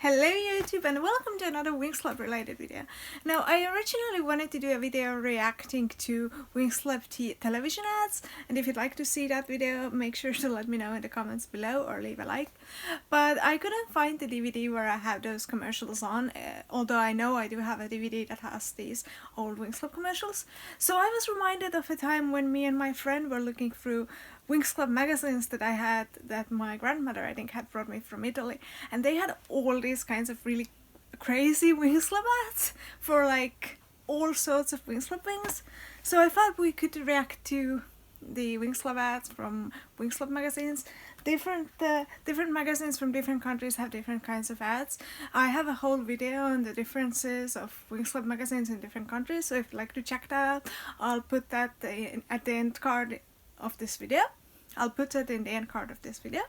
Hello YouTube and welcome to another Winx Club related video. Now I originally wanted to do a video reacting to Winx Club television ads, and if you'd like to see that video make sure to let me know in the comments below or leave a like. But I couldn't find the DVD where I have those commercials on, although I know I do have a DVD that has these old Winx Club commercials. So I was reminded of a time when me and my friend were looking through Winx Club magazines that I had, that my grandmother I think had brought me from Italy, and they had all these kinds of really crazy Winx Club ads for like all sorts of Winx Club things. So I thought we could react to the Winx Club ads from Winx Club magazines. Different magazines from different countries have different kinds of ads. I have a whole video on the differences of Winx Club magazines in different countries, so if you'd like to check that out, I'll put that at the end card of this video. I'll put it in the end card of this video.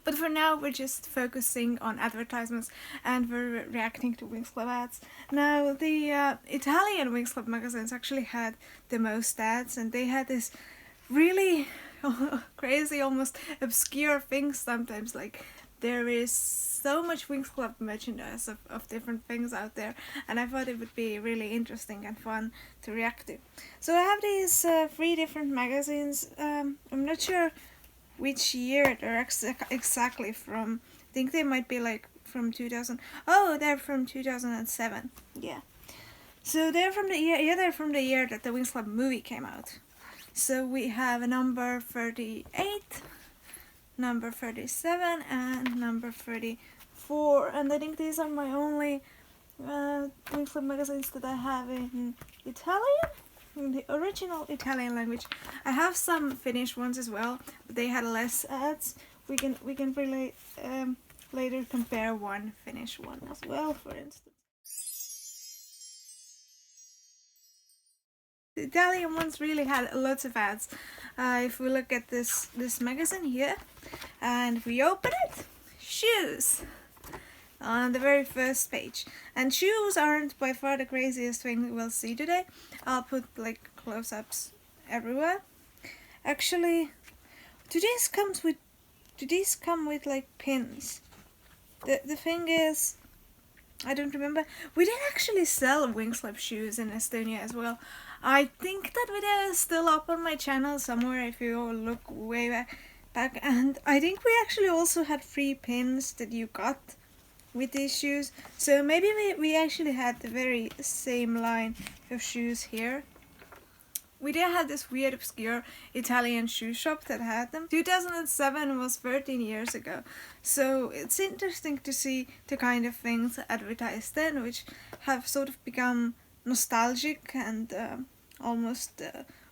But for now we're just focusing on advertisements and we're reacting to Winx Club ads. Now the Italian Winx Club magazines actually had the most ads, and they had this really crazy, almost obscure things sometimes. Like there is so much Winx Club merchandise of different things out there, and I thought it would be really interesting and fun to react to. So I have these 3 different magazines. I'm not sure which year they're exactly from. I think they might be like from 2000. Oh, they're from 2007. Yeah. So they're from the year. Yeah, they're from the year that the Winx Club movie came out. So we have a number 38. Number 37 and number 34, and I think these are my only Winx Club magazines that I have in Italian, in the original Italian language. I have some Finnish ones as well, but they had less ads. We can really later compare one Finnish one as well, for instance. The Italian ones really had lots of ads. If we look at this magazine here, and if we open it, shoes on the very first page. And shoes aren't by far the craziest thing we'll see today. I'll put like close-ups everywhere. Actually, do these come with like pins? The thing is, I don't remember. We did actually sell Winx Club shoes in Estonia as well. I think that video is still up on my channel somewhere if you all look way back. And I think we actually also had free pins that you got with these shoes. So maybe we actually had the very same line of shoes here. We did have this weird obscure Italian shoe shop that had them. 2007 was 13 years ago. So it's interesting to see the kind of things advertised then, which have sort of become nostalgic and almost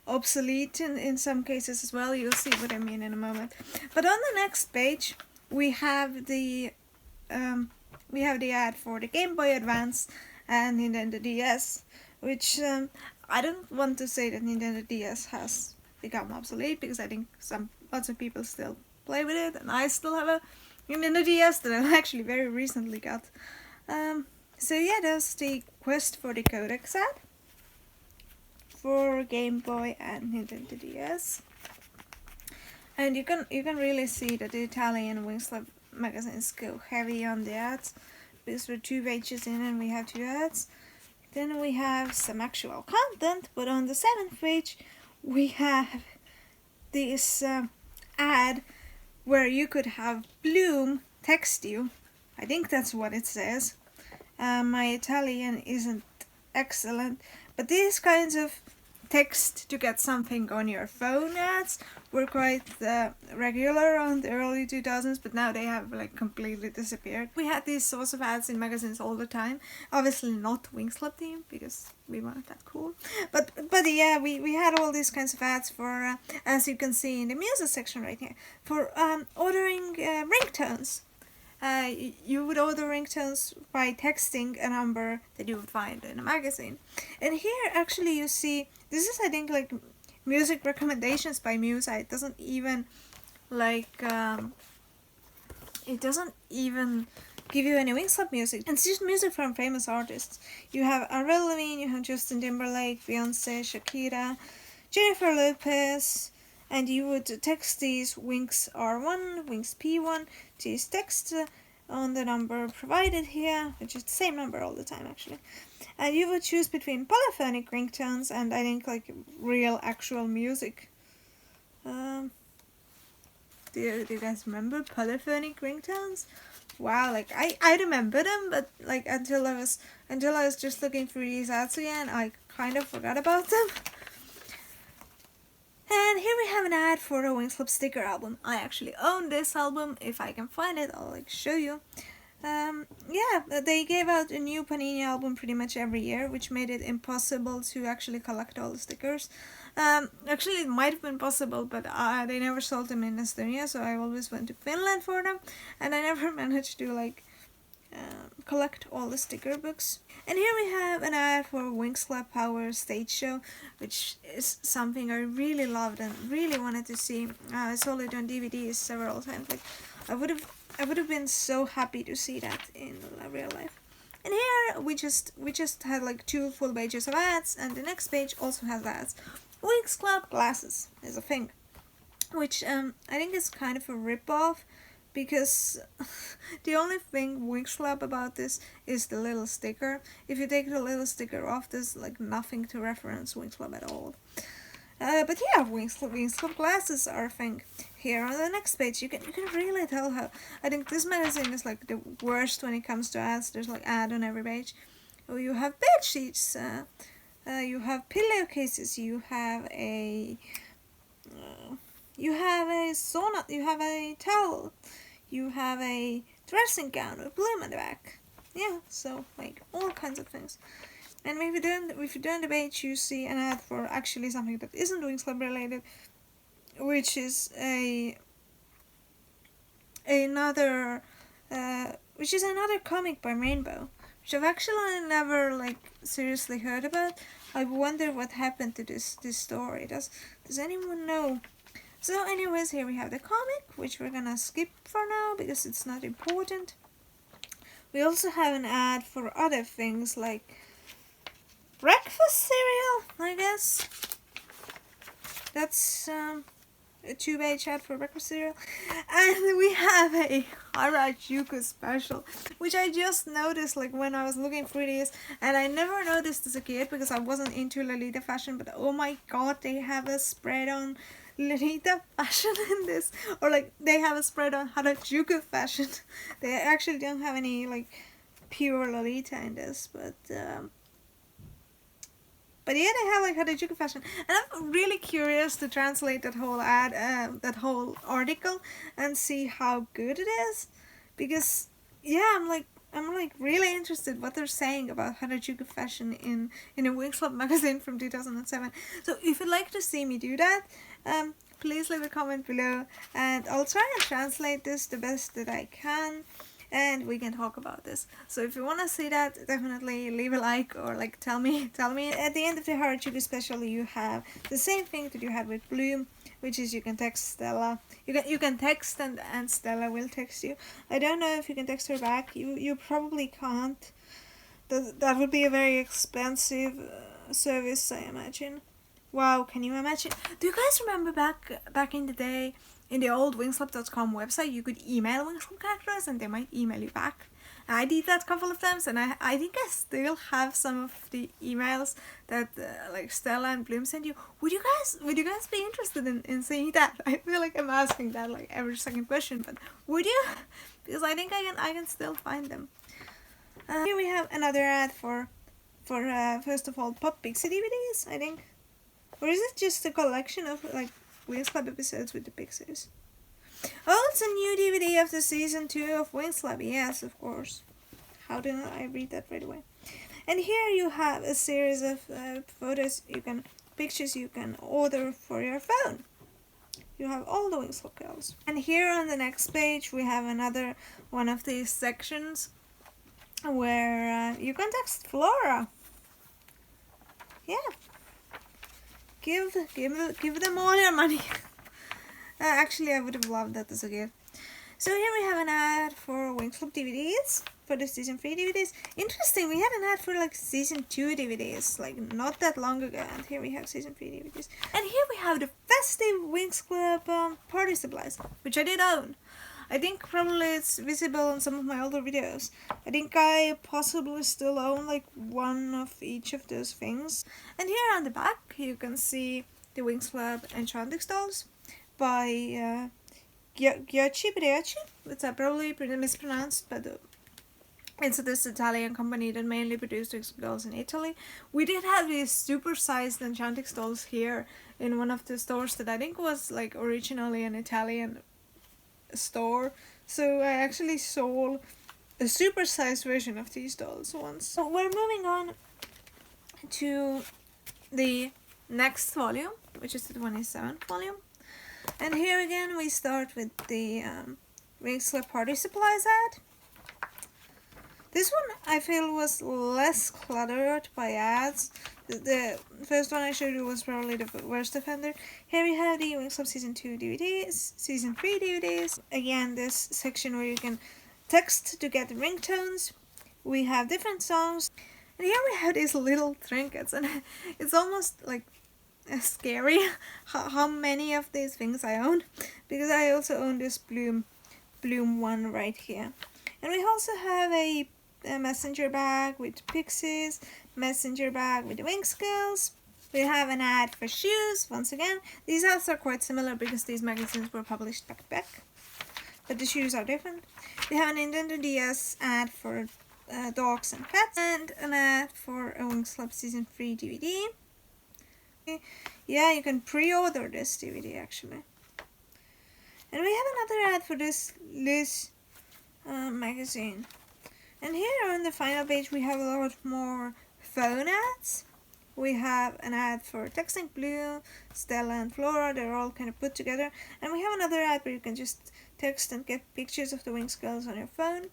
obsolete in some cases as well. You'll see what I mean in a moment. But on the next page we have the ad for the Game Boy Advance and Nintendo DS, which I don't want to say that Nintendo DS has become obsolete, because I think lots of people still play with it, and I still have a Nintendo DS that I actually very recently got. So yeah, there's the Quest for the Codex ad for Game Boy and Nintendo DS. And you can really see that the Italian Winx Club magazines go heavy on the ads, because we're 2 pages in and we have 2 ads. Then we have some actual content, but on the 7th page we have this ad where you could have Bloom text you. I think that's what it says. My Italian isn't excellent, but these kinds of text to get something on your phone ads were quite regular on the early 2000s, but now they have like completely disappeared. We had these sorts of ads in magazines all the time. Obviously not Winx Club themed, because we weren't that cool. But yeah, we had all these kinds of ads for, as you can see in the music section right here, for ordering ringtones. You would order ringtones by texting a number that you would find in a magazine. And here actually you see, this is I think like music recommendations by Musa. It doesn't even like it doesn't even give you any Winx Club music. It's just music from famous artists. You have Avril Lavigne, you have Justin Timberlake, Beyonce, Shakira, Jennifer Lopez, and you would text these Winx R1, Winx P1 to these text on the number provided here, which is the same number all the time actually. And you would choose between polyphonic ringtones and I think like real actual music. Do you guys remember polyphonic ringtones? Wow, like I remember them, but like until I was just looking through these ads again, I kind of forgot about them. And here we have an ad for a Winx Club sticker album. I actually own this album. If I can find it, I'll like show you. Yeah, they gave out a new Panini album pretty much every year, which made it impossible to actually collect all the stickers. Actually, it might have been possible, but they never sold them in Estonia, so I always went to Finland for them, and I never managed to like collect all the sticker books. And here we have an ad for Winx Club Power stage show, which is something I really loved and really wanted to see. I saw it on DVDs several times. Like I would have been so happy to see that in real life. And here we just had like 2 full pages of ads, and the next page also has ads. Winx Club glasses is a thing, which I think is kind of a rip-off, because the only thing Winx Club about this is the little sticker. If you take the little sticker off, there's like nothing to reference Winx Club at all. But yeah, Winx Club glasses are a thing. Here on the next page, you can really tell how I think this magazine is like the worst when it comes to ads. There's like ad on every page. Oh, you have bed sheets, you have pillowcases, you have a sauna, you have a towel, you have a dressing gown with bloom on the back. Yeah, so like all kinds of things. And if you turn the page, you see an ad for actually something that isn't Winx Club related, which is another comic by Rainbow, which I've actually never like seriously heard about. I wonder what happened to this story. Does anyone know? So anyways, here we have the comic, which we're gonna skip for now because it's not important. We also have an ad for other things like breakfast cereal, I guess. That's a 2-page ad for breakfast cereal. And we have a Harajuku special, which I just noticed like when I was looking through these, and I never noticed as a kid because I wasn't into Lolita fashion, but oh my god, they have a spread on Lolita fashion in this, or like they have a spread on Harajuku fashion. They actually don't have any like pure Lolita in this, but yeah, they have like Harajuku fashion, and I'm really curious to translate that whole ad, that whole article, and see how good it is, because yeah, I'm like really interested what they're saying about Harajuku fashion in a Winx Club magazine from 2007. So if you'd like to see me do that, please leave a comment below, and I'll try and translate this the best that I can, and we can talk about this. So if you want to see that, definitely leave a like, or like tell me. At the end of the Harajuku special, you have the same thing that you had with Bloom, which is you can text Stella. You can text and Stella will text you. I don't know if you can text her back. You probably can't. That would be a very expensive service, I imagine. Wow, can you imagine? Do you guys remember back in the day, in the old winxclub.com website, you could email Winx Club characters and they might email you back? I did that a couple of times, and I think I still have some of the emails that like Stella and Bloom sent you. Would you guys be interested in seeing that? I feel like I'm asking that like every second question, but would you? Because I think I can still find them. Here we have another ad for first of all Pop Pixie DVDs, I think. Or is it just a collection of like Winx Club episodes with the Pixies? Oh, it's a new DVD of the season 2 of Winx Club. Yes, of course. How did I read that right away? And here you have a series of pictures you can order for your phone. You have all the Winx Club girls. And here on the next page we have another one of these sections where you can text Flora. Yeah. Give them all your money. Actually, I would have loved that as a kid. So here we have an ad for Winx Club DVDs, for the season 3 DVDs. Interesting, we had an ad for like season 2 DVDs, like not that long ago, and here we have season 3 DVDs. And here we have the festive Winx Club party supplies, which I did own. I think probably it's visible on some of my older videos. I think I possibly still own like one of each of those things. And here on the back you can see the Winx Club Enchantrix dolls by Ghiacci. It's probably pretty mispronounced, but it's this Italian company that mainly produced Winx dolls in Italy. We did have these super-sized Enchantrix dolls here in one of the stores that I think was like originally an Italian store. So I actually sold a super-sized version of these dolls once. So we're moving on to the next volume, which is the 27th volume. And here again we start with the Winx Club Party Supplies ad. This one I feel was less cluttered by ads. The first one I showed you was probably the worst offender. Here we have the Winx Club Season 2 DVDs, Season 3 DVDs. Again, this section where you can text to get the ringtones. We have different songs. And here we have these little trinkets, and it's almost like scary how many of these things I own, because I also own this Bloom one right here. And we also have a messenger bag with Pixies, messenger bag with the Winx Girls. We have an ad for shoes. Once again, these ads are quite similar because these magazines were published back to back, but the shoes are different. We have a Nintendo DS ad for dogs and cats, and an ad for a Winx Club Season 3 DVD. Yeah, you can pre-order this DVD actually. And we have another ad for this Liz magazine. And here on the final page we have a lot more phone ads. We have an ad for Texting Blue, Stella and Flora, they're all kind of put together. And we have another ad where you can just text and get pictures of the Winx Girls on your phone.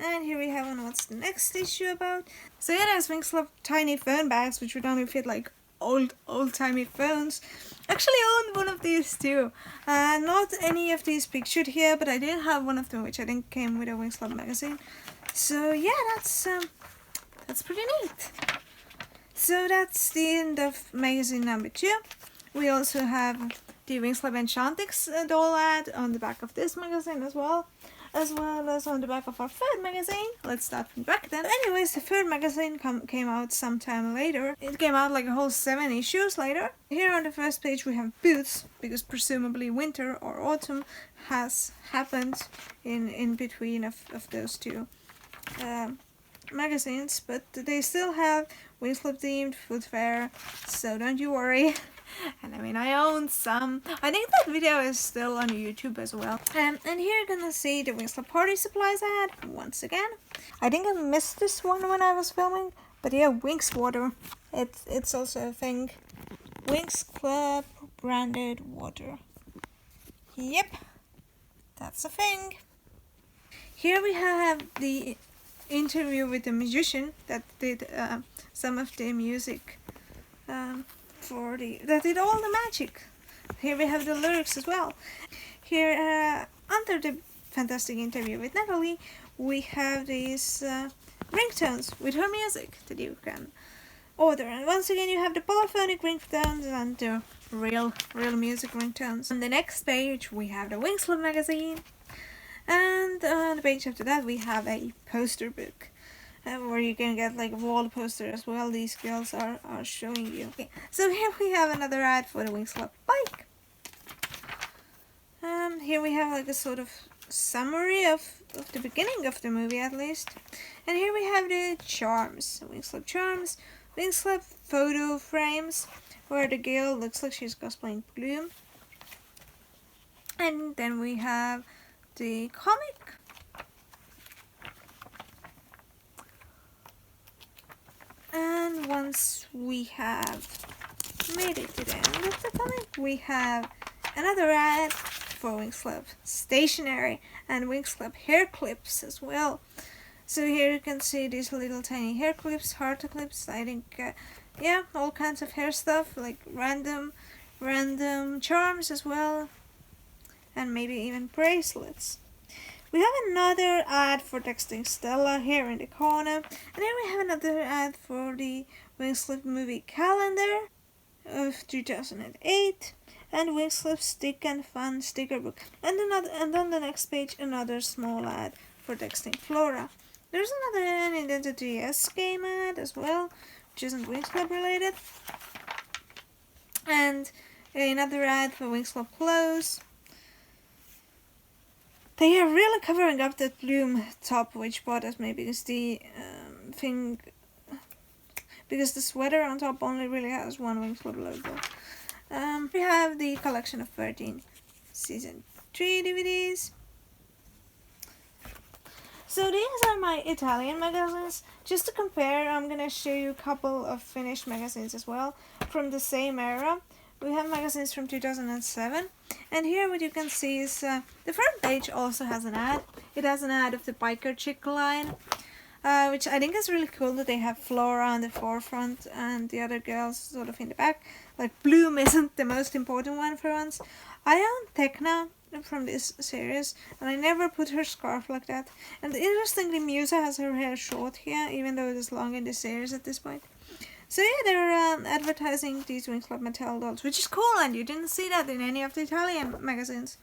And here we have one, what's the next issue about? So yeah, there's Winx Club tiny phone bags, which would only fit like old-timey phones. Actually owned one of these too. Not any of these pictured here, but I did have one of them, which I think came with a Winx Club magazine. So yeah, that's pretty neat. So that's the end of magazine number 2. We also have the Winx Club Enchantrix doll ad on the back of this magazine as well as on the back of our third magazine. Let's start from back then. Anyways, the third magazine came out sometime later. It came out like a whole 7 issues later. Here on the first page we have boots, because presumably winter or autumn has happened in between of those two magazines, but they still have Winx Club themed footwear, so don't you worry. And I mean, I own some. I think that video is still on YouTube as well. And here you're gonna see the Winx Club Party Supplies ad once again. I think I missed this one when I was filming, but yeah, Winx water. It's also a thing. Winx Club branded water. Yep, that's a thing. Here we have the interview with the musician that did some of the music that did all the magic. Here we have the lyrics as well. Here under the fantastic interview with Natalie, we have these ringtones with her music that you can order. And once again you have the polyphonic ringtones and the real music ringtones. On the next page we have the Winx Club magazine. And on the page after that we have a poster book where you can get like a wall poster as well. These girls are showing you. Okay. So here we have another ad for the Winx Club bike. Here we have like a sort of summary of the beginning of the movie at least. And here we have the charms, Winx Club charms, Winx Club photo frames where the girl looks like she's cosplaying Bloom. And then we have the comic. And once we have made it to the end of the comic, we have another ad for Winx Club stationery and Winx Club hair clips as well. So here you can see these little tiny hair clips, heart clips. I think, yeah, all kinds of hair stuff, like random charms as well, and maybe even bracelets. We have another ad for texting Stella here in the corner, and then we have another ad for the Winx Club movie calendar of 2008, and Winx Club Stick and Fun sticker book. And on the next page another small ad for texting Flora. There's another Nintendo DS game ad as well, which isn't Winx Club related. And another ad for Winx Club clothes. They are really covering up that bloom top which bothers me because the thing, because the sweater on top only really has one Winx Club logo. We have the collection of 13 season 3 DVDs. So these are my Italian magazines. Just to compare, I'm gonna show you a couple of Finnish magazines as well from the same era. We have magazines from 2007, and here what you can see is the front page also has an ad. It has an ad of the biker chick line, which I think is really cool that they have Flora on the forefront and the other girls sort of in the back. Like Bloom isn't the most important one for once. I own Tekna from this series, and I never put her scarf like that. And interestingly, Musa has her hair short here, even though it is long in the series at this point. So yeah, they're advertising these Winx Club Mattel dolls, which is cool, and you didn't see that in any of the Italian magazines.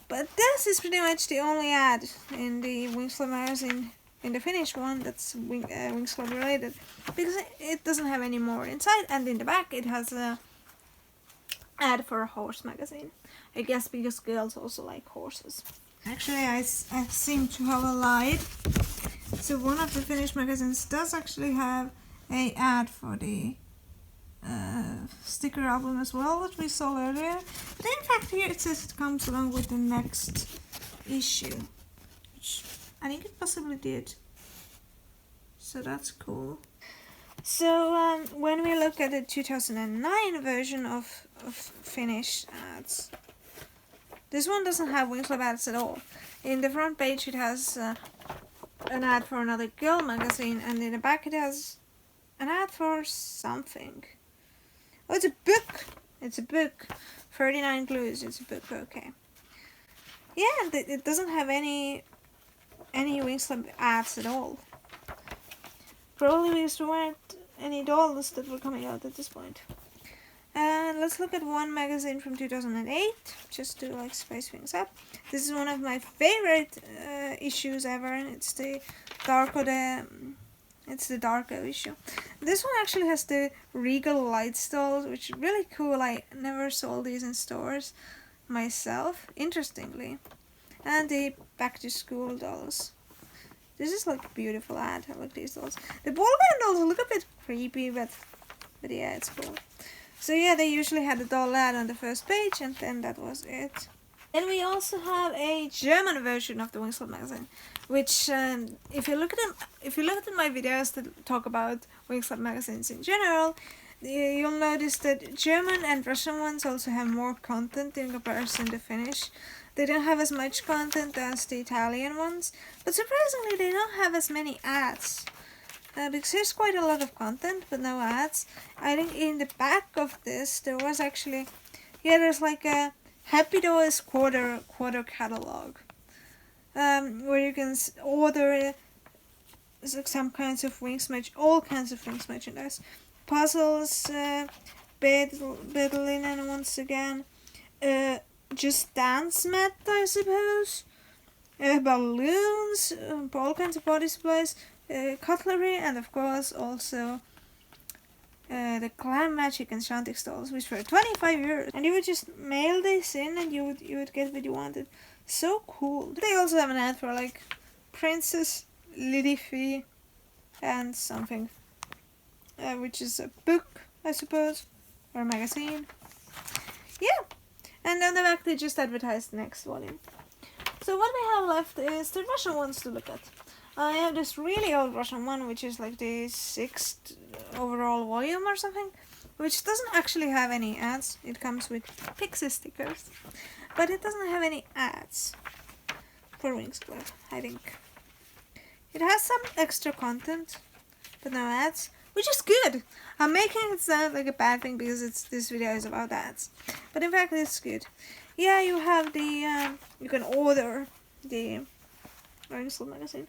But this is pretty much the only ad in the Winx Club magazine, in the Finnish one, that's Winx Club related, because it doesn't have any more inside, and in the back it has a ad for a horse magazine. I guess because girls also like horses. Actually, I seem to have lied. So one of the Finnish magazines does actually have a ad for the sticker album as well, that we saw earlier. But in fact here it says it comes along with the next issue, which I think it possibly did. So that's cool. So when we look at the 2009 version of Finnish ads, this one doesn't have Winx Club ads at all. In the front page it has an ad for another girl magazine, and in the back it has an ad for something. Oh, it's a book! It's a book. 39 Glues, it's a book, okay. Yeah, it doesn't have any Winx Club ads at all. Probably because there weren't any dolls that were coming out at this point. Let's look at one magazine from 2008, just to like spice things up. This is one of my favorite issues ever, and it's the Darko issue. This one actually has the Regal Lights dolls, which is really cool. I never saw these in stores myself, interestingly. And the Back to School dolls. This is like a beautiful ad. I like these dolls. The ball gown dolls look a bit creepy, but yeah, it's cool. So yeah, they usually had a doll ad on the first page, and then that was it. And we also have a German version of the Winx Club magazine, which if you look at my videos that talk about Winx Club magazines in general, you'll notice that German and Russian ones also have more content in comparison to Finnish. They don't have as much content as the Italian ones, but surprisingly they don't have as many ads. Because there's quite a lot of content, but no ads. I think in the back of this there was actually, there's like a Happy Toys quarter catalog, where you can order some kinds of all kinds of Winx merchandise, puzzles, bed linen once again, just dance mat, I suppose, balloons, all kinds of body supplies, cutlery, and of course also the Clam Magic and Shantic dolls, which were 25 euros, and you would just mail this in and you would get what you wanted. So cool. They also have an ad for like Princess Lidify and something, which is a book, I suppose, or a magazine. Yeah, and on the back they just advertised the next volume. So what we have left is the Russian ones to look at. I have this really old Russian one, which is like the 6th overall volume or something, which doesn't actually have any ads. It comes with pixie stickers, but it doesn't have any ads for Winx Club, I think. It has some extra content, but no ads, which is good. I'm making it sound like a bad thing because this video is about ads, but in fact it's good. Yeah, you have the, you can order the Winx Club magazine.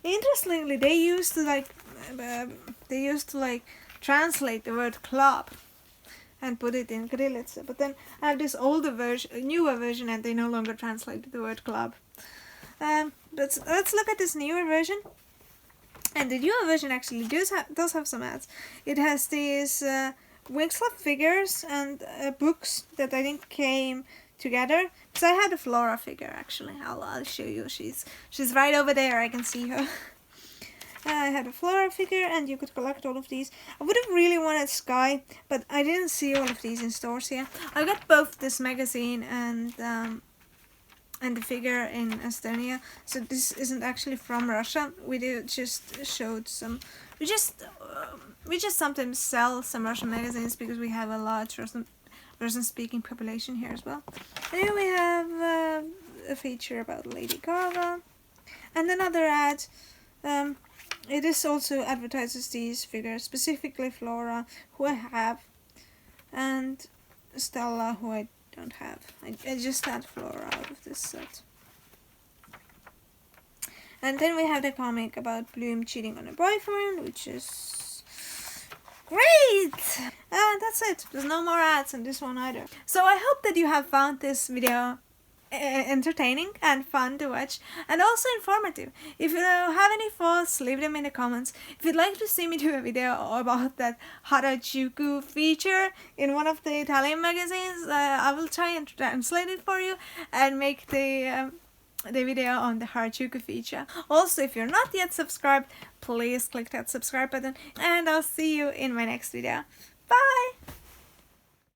Interestingly, they used to like translate the word club and put it in Kirillitsa. But then I have this older version, newer version, and they no longer translate the word club. But let's look at this newer version. And the newer version actually does have some ads. It has these Winx Club figures and books that I think came together. Because I had a Flora figure actually. I'll show you. She's right over there. I can see her. I had a Flora figure, and you could collect all of these. I would have really wanted Sky, but I didn't see all of these in stores here. I got both this magazine and the figure in Estonia. So this isn't actually from Russia. We just showed some. We just sometimes sell some Russian magazines because we have a large Russian-speaking population here as well. And here we have a feature about Lady Gaga, and another ad. It is also advertises these figures, specifically Flora, who I have, and Stella, who I don't have. I just had Flora out of this set. And then we have the comic about Bloom cheating on her boyfriend, which is great! And that's it. There's no more ads in this one either. So I hope that you have found this video entertaining and fun to watch, and also informative. If you have any thoughts, leave them in the comments. If you'd like to see me do a video about that Harajuku feature in one of the Italian magazines, I will try and translate it for you and make the video on the Harajuku feature. Also, if you're not yet subscribed, please click that subscribe button, and I'll see you in my next video. Bye!